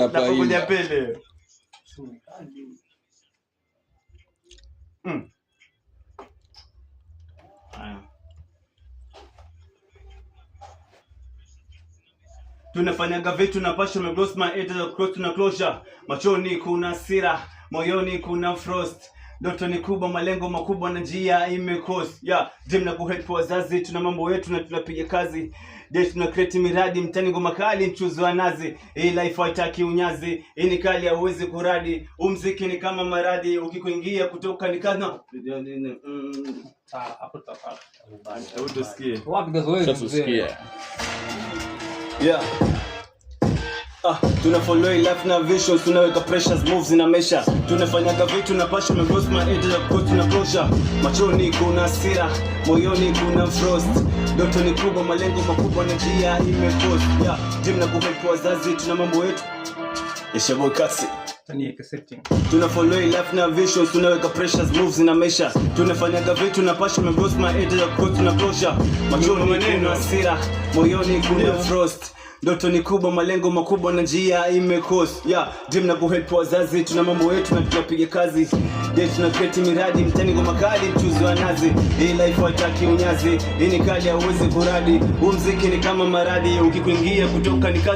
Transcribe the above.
Napokuja pele. Tunafanyaga vitu na passion, my gloss, my edge, cross na closure. Machoni kuna hasira, moyoni kuna frost. Ndoto ni kubwa, malengo makubwa na njia imekosa. Dream na kuhelp wazazi, tuna mambo yetu na tunapiga kazi. Tuna create miradi, mtani ngoma kali, mchuzi wa nazi. Hii life haitaki unyazi, hii ni kali hauwezi kuradi. Muziki ni kama maradi, ukikuingia kutoka ni kana. Hapo tafadhali. Utasikia. Wapi gazoezi? Tuna follow life na visions, tunaweka pressures, moves na mesha. Tunafanyaga vitu na passion, my boss, my edge, coach na closure. Machoni kuna hasira, moyoni kuna frost. Ndoto ni kubwa, malengo makubwa na njia imekosa. Dream na kuhelp wazazi, tuna mambo yetu. Yeshaboy kasi. Tuna follow life na visions, tunaweka pressures, moves na mesha. Tunafanyaga vitu na passion, my boss, my edge, coach na closure. Machoni kuna hasira, moyoni kuna frost. Ndoto ni kubwa, malengo makubwa na njia imekosa. Dream na kuhelp wazazi, tuna mambo yetu na tunapiga kazi. Tuna create miradi, mtani ngoma kali, mchuzi wa nazi. Hii life haitaki unyazi, hii ni kali hauwezi kuradi. Muziki ni kama maradi, ukikuingia kutoka ni